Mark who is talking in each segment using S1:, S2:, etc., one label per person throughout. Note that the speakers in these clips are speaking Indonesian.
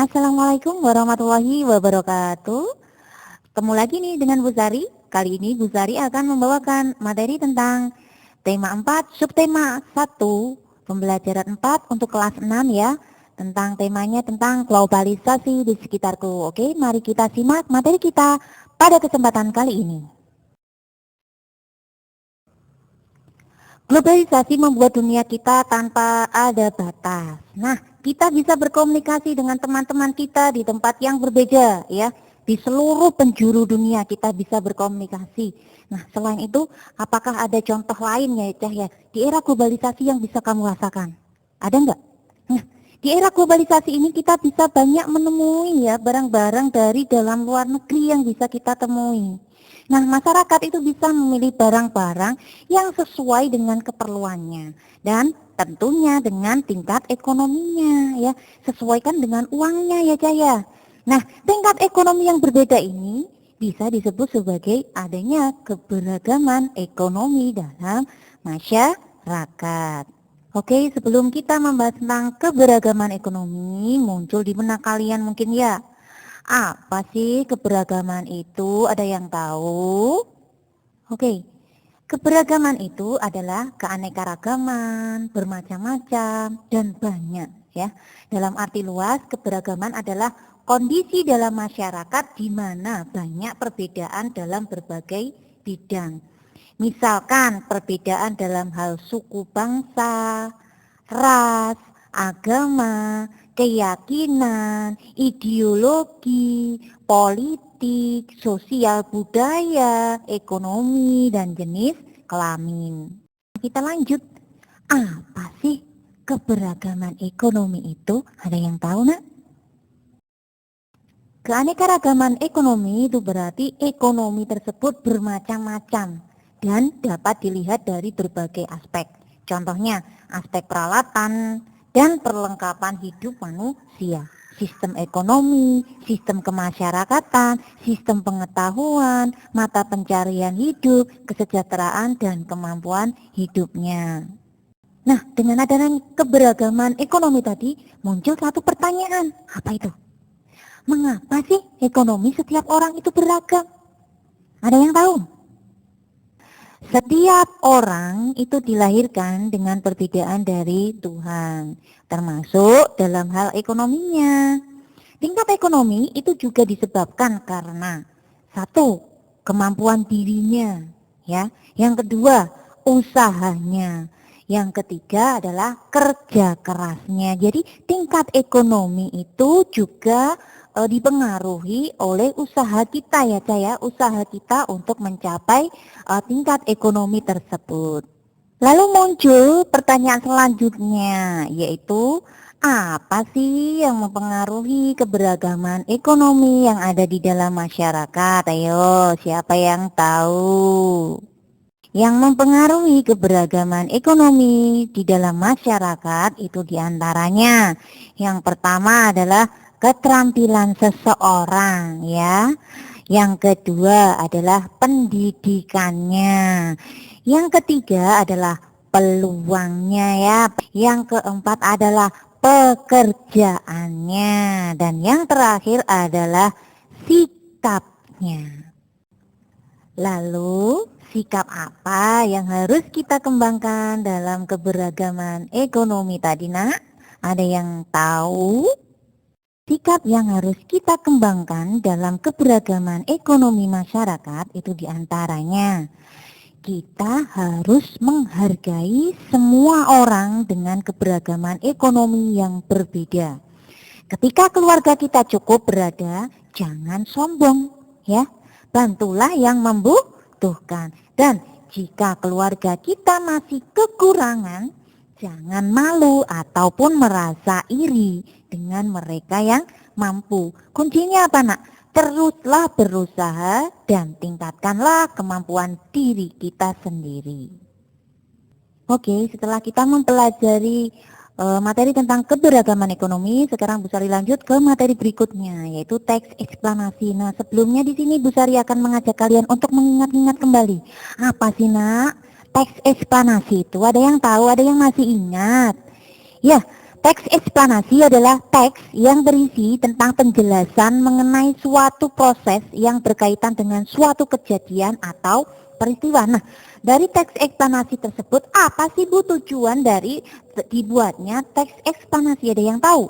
S1: Assalamualaikum warahmatullahi wabarakatuh. Ketemu lagi nih dengan Bu Zari. Kali ini Bu Zari akan membawakan materi tentang tema 4, subtema 1, pembelajaran 4 untuk kelas 6 ya. Tentang temanya tentang globalisasi di sekitarku. Oke, mari kita simak materi kita pada kesempatan kali ini. Globalisasi membuat dunia kita tanpa ada batas. Nah, kita bisa berkomunikasi dengan teman-teman kita di tempat yang berbeda ya. Di seluruh penjuru dunia kita bisa berkomunikasi. Nah, selain itu, apakah ada contoh lain ya, Cah ya, di era globalisasi yang bisa kamu rasakan? Ada nggak? Nah, di era globalisasi ini kita bisa banyak menemui ya barang-barang dari dalam luar negeri yang bisa kita temui. Nah, masyarakat itu bisa memilih barang-barang yang sesuai dengan keperluannya dan tentunya dengan tingkat ekonominya ya, sesuaikan dengan uangnya ya Jaya. Nah, tingkat ekonomi yang berbeda ini bisa disebut sebagai adanya keberagaman ekonomi dalam masyarakat. Oke, sebelum kita membahas tentang keberagaman ekonomi, muncul di benak kalian mungkin ya. Apa sih keberagaman itu? Ada yang tahu? Oke, keberagaman itu adalah keanekaragaman, bermacam-macam, dan banyak ya. Dalam arti luas, keberagaman adalah kondisi dalam masyarakat di mana banyak perbedaan dalam berbagai bidang. Misalkan perbedaan dalam hal suku bangsa, ras, agama, keyakinan, ideologi, politik, sosial budaya, ekonomi, dan jenis kelamin. Kita lanjut. Apa sih keberagaman ekonomi itu? Ada yang tahu nak? Keanekaragaman ekonomi itu berarti ekonomi tersebut bermacam-macam dan dapat dilihat dari berbagai aspek. Contohnya, aspek peralatan dan perlengkapan hidup manusia, sistem ekonomi, sistem kemasyarakatan, sistem pengetahuan, mata pencarian hidup, kesejahteraan, dan kemampuan hidupnya. Nah, dengan adanya keberagaman ekonomi tadi, muncul satu pertanyaan. Apa itu? Mengapa sih ekonomi setiap orang itu beragam? Ada yang tahu? Setiap orang itu dilahirkan dengan perbedaan dari Tuhan, termasuk dalam hal ekonominya. Tingkat ekonomi itu juga disebabkan karena satu, kemampuan dirinya, ya. Yang kedua, usahanya. Yang ketiga adalah kerja kerasnya. Jadi tingkat ekonomi itu juga dipengaruhi oleh usaha kita ya Caya, usaha kita untuk mencapai tingkat ekonomi tersebut. Lalu muncul pertanyaan selanjutnya, yaitu apa sih yang mempengaruhi keberagaman ekonomi yang ada di dalam masyarakat? Ayo, siapa yang tahu? Yang mempengaruhi keberagaman ekonomi di dalam masyarakat itu diantaranya yang pertama adalah keterampilan seseorang ya. Yang kedua adalah pendidikannya. Yang ketiga adalah peluangnya ya. Yang keempat adalah pekerjaannya. Dan yang terakhir adalah sikapnya. Lalu, sikap apa yang harus kita kembangkan dalam keberagaman ekonomi tadi nak? Ada yang tahu? Sikap yang harus kita kembangkan dalam keberagaman ekonomi masyarakat itu diantaranya kita harus menghargai semua orang dengan keberagaman ekonomi yang berbeda. Ketika keluarga kita cukup berada, jangan sombong ya. Bantulah yang membutuhkan. Dan jika keluarga kita masih kekurangan, jangan malu ataupun merasa iri dengan mereka yang mampu. Kuncinya apa nak? Teruslah berusaha dan tingkatkanlah kemampuan diri kita sendiri. Oke, setelah kita mempelajari materi tentang keberagaman ekonomi, sekarang Bu Sari lanjut ke materi berikutnya, yaitu teks eksplanasi. Nah, sebelumnya di sini Bu Sari akan mengajak kalian untuk mengingat-ingat kembali. Apa sih nak? Teks eksplanasi itu ada yang tahu, ada yang masih ingat? Ya, Teks eksplanasi adalah teks yang berisi tentang penjelasan mengenai suatu proses yang berkaitan dengan suatu kejadian atau peristiwa. Nah, dari teks eksplanasi tersebut, apa sih Bu tujuan dari dibuatnya teks eksplanasi? Ada yang tahu?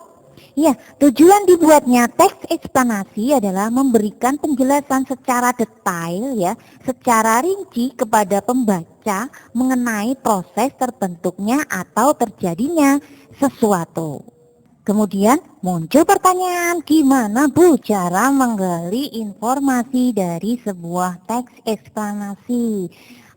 S1: Ya, tujuan dibuatnya teks eksplanasi adalah memberikan penjelasan secara detail ya, secara rinci kepada pembaca mengenai proses terbentuknya atau terjadinya sesuatu. Kemudian muncul pertanyaan, gimana Bu cara menggali informasi dari sebuah teks eksplanasi?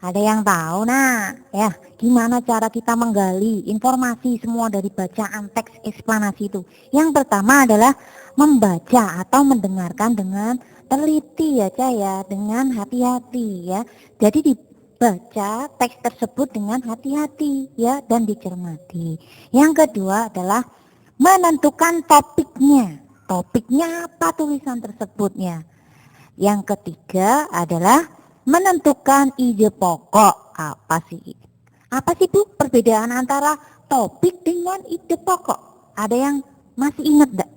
S1: Ada yang tahu? Nah, ya, gimana cara kita menggali informasi semua dari bacaan teks eksplanasi itu? Yang pertama adalah membaca atau mendengarkan dengan teliti ya, Caya, dengan hati-hati ya. Jadi dibaca teks tersebut dengan hati-hati ya dan dicermati. Yang kedua adalah menentukan topiknya. Topiknya apa tulisan tersebutnya? Yang ketiga adalah menentukan ide pokok. Apa sih Bu perbedaan antara topik dengan ide pokok? Ada yang masih ingat enggak?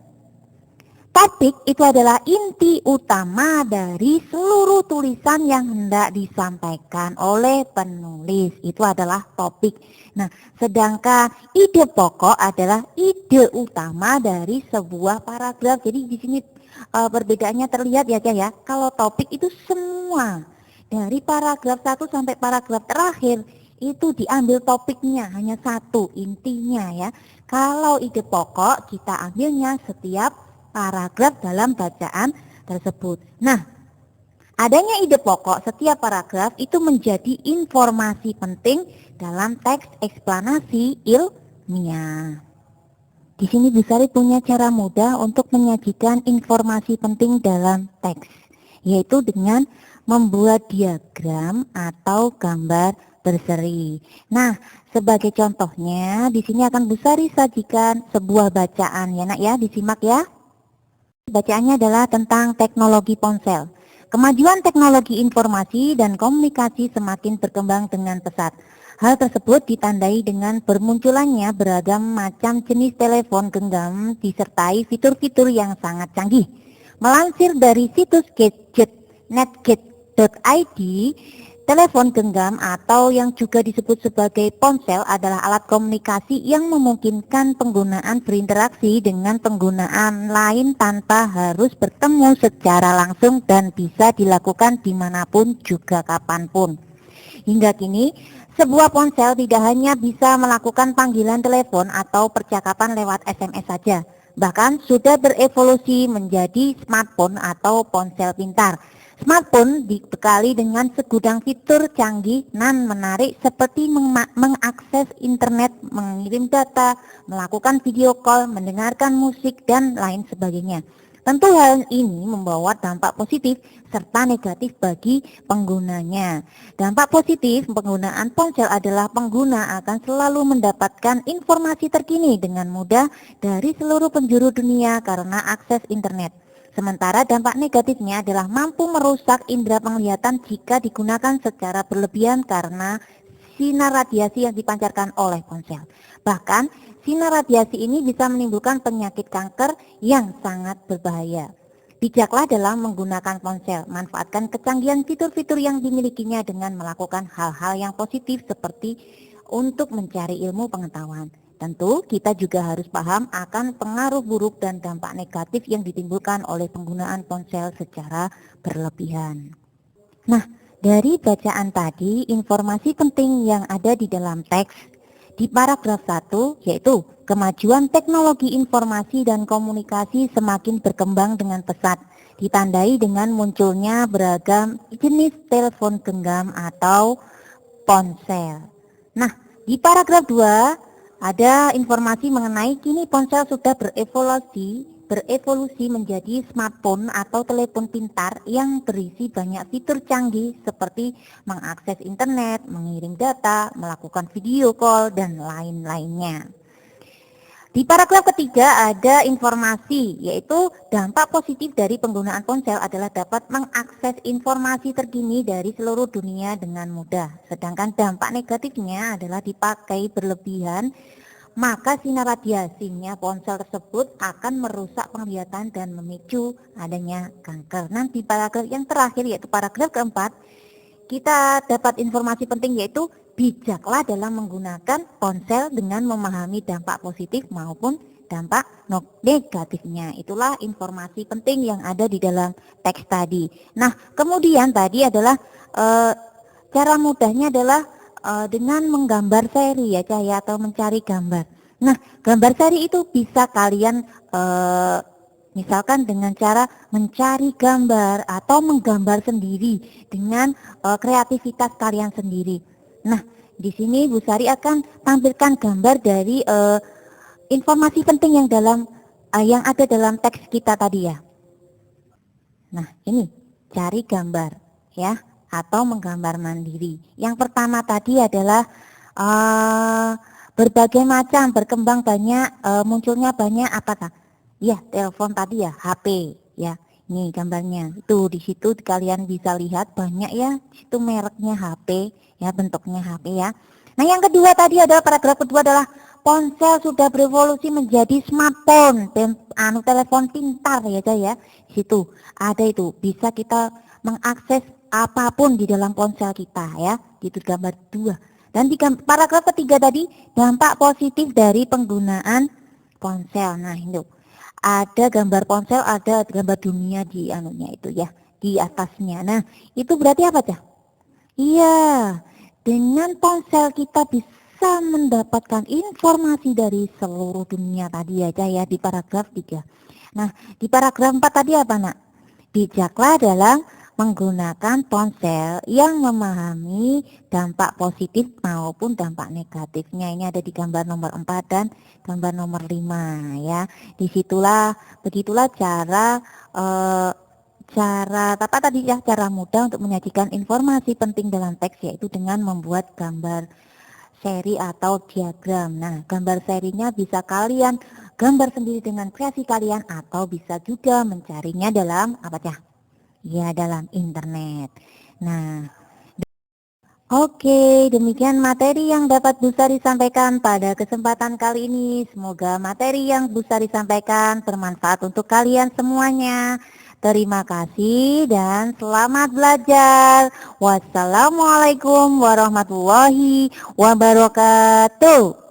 S1: Topik itu adalah inti utama dari seluruh tulisan yang hendak disampaikan oleh penulis. Itu adalah topik. Nah, sedangkan ide pokok adalah ide utama dari sebuah paragraf. Jadi di sini perbedaannya terlihat ya. Kalau topik itu semua dari paragraf 1 sampai paragraf terakhir itu diambil topiknya, hanya satu intinya ya. Kalau ide pokok kita ambilnya setiap paragraf dalam bacaan tersebut. Nah, adanya ide pokok setiap paragraf itu menjadi informasi penting dalam teks eksplanasi ilmiah. Di sini Bu Sari punya cara mudah untuk menyajikan informasi penting dalam teks, yaitu dengan membuat diagram atau gambar berseri. Nah, sebagai contohnya di sini akan Bu Sari sajikan sebuah bacaan ya Nak ya, disimak ya. Bacaannya adalah tentang teknologi ponsel. Kemajuan teknologi informasi dan komunikasi semakin berkembang dengan pesat. Hal tersebut ditandai dengan bermunculannya beragam macam jenis telepon genggam disertai fitur-fitur yang sangat canggih. Melansir dari situs gadget netgate.id, telepon genggam atau yang juga disebut sebagai ponsel adalah alat komunikasi yang memungkinkan penggunaan berinteraksi dengan penggunaan lain tanpa harus bertemu secara langsung dan bisa dilakukan dimanapun juga kapanpun. Hingga kini, sebuah ponsel tidak hanya bisa melakukan panggilan telepon atau percakapan lewat SMS saja, bahkan sudah berevolusi menjadi smartphone atau ponsel pintar. Smartphone dibekali dengan segudang fitur canggih dan menarik seperti mengakses internet, mengirim data, melakukan video call, mendengarkan musik, dan lain sebagainya. Tentu hal ini membawa dampak positif serta negatif bagi penggunanya. Dampak positif penggunaan ponsel adalah pengguna akan selalu mendapatkan informasi terkini dengan mudah dari seluruh penjuru dunia karena akses internet. Sementara dampak negatifnya adalah mampu merusak indera penglihatan jika digunakan secara berlebihan karena sinar radiasi yang dipancarkan oleh ponsel. Bahkan, sinar radiasi ini bisa menimbulkan penyakit kanker yang sangat berbahaya. Bijaklah dalam menggunakan ponsel, manfaatkan kecanggihan fitur-fitur yang dimilikinya dengan melakukan hal-hal yang positif seperti untuk mencari ilmu pengetahuan. Tentu kita juga harus paham akan pengaruh buruk dan dampak negatif yang ditimbulkan oleh penggunaan ponsel secara berlebihan. Nah, dari bacaan tadi, informasi penting yang ada di dalam teks di paragraf 1 yaitu kemajuan teknologi informasi dan komunikasi semakin berkembang dengan pesat, ditandai dengan munculnya beragam jenis telepon genggam atau ponsel. Nah, di paragraf 2 ada informasi mengenai kini ponsel sudah berevolusi menjadi smartphone atau telepon pintar yang berisi banyak fitur canggih seperti mengakses internet, mengirim data, melakukan video call, dan lain-lainnya. Di paragraf ketiga ada informasi, yaitu dampak positif dari penggunaan ponsel adalah dapat mengakses informasi terkini dari seluruh dunia dengan mudah. Sedangkan dampak negatifnya adalah dipakai berlebihan maka sinar radiasinya ponsel tersebut akan merusak penglihatan dan memicu adanya kanker. Nanti paragraf yang terakhir yaitu paragraf keempat, kita dapat informasi penting yaitu bijaklah dalam menggunakan ponsel dengan memahami dampak positif maupun dampak negatifnya. Itulah informasi penting yang ada di dalam teks tadi. Nah, kemudian tadi adalah cara mudahnya adalah dengan menggambar seri ya Cahaya, atau mencari gambar. Nah, gambar seri itu bisa kalian misalkan dengan cara mencari gambar atau menggambar sendiri dengan kreativitas kalian sendiri. Nah, di sini Bu Sari akan tampilkan gambar dari informasi penting yang ada dalam teks kita tadi ya. Nah, ini cari gambar ya, atau menggambar mandiri. Yang pertama tadi adalah berbagai macam, berkembang banyak, munculnya banyak apa? Ya, telepon tadi ya, HP ya. Ini gambarnya. Itu di situ kalian bisa lihat banyak ya, itu mereknya HP ya, bentuknya HP ya. Nah, yang kedua tadi adalah paragraf kedua adalah ponsel sudah berevolusi menjadi smartphone, telepon pintar ya ya. Di situ ada itu, bisa kita mengakses apapun di dalam ponsel kita ya. Itu gambar dua. Dan di paragraf ketiga tadi, dampak positif dari penggunaan ponsel. Nah, itu ada gambar ponsel, ada gambar dunia di anunya itu ya, di atasnya. Nah, itu berarti apa Cah? Iya, dengan ponsel kita bisa mendapatkan informasi dari seluruh dunia tadi aja ya di paragraf 3. Nah, di paragraf 4 tadi apa Nak? Bijaklah dalam menggunakan ponsel yang memahami dampak positif maupun dampak negatifnya. Ini ada di gambar nomor 4 dan gambar nomor 5 ya. Begitulah cara mudah untuk menyajikan informasi penting dalam teks, yaitu dengan membuat gambar seri atau diagram. Nah, gambar serinya bisa kalian gambar sendiri dengan kreasi kalian atau bisa juga mencarinya dalam apa Cah? Ya, dalam internet. Nah, oke, demikian materi yang dapat Bu Sari sampaikan pada kesempatan kali ini. Semoga materi yang Bu Sari sampaikan bermanfaat untuk kalian semuanya. Terima kasih dan selamat belajar. Wassalamualaikum warahmatullahi wabarakatuh.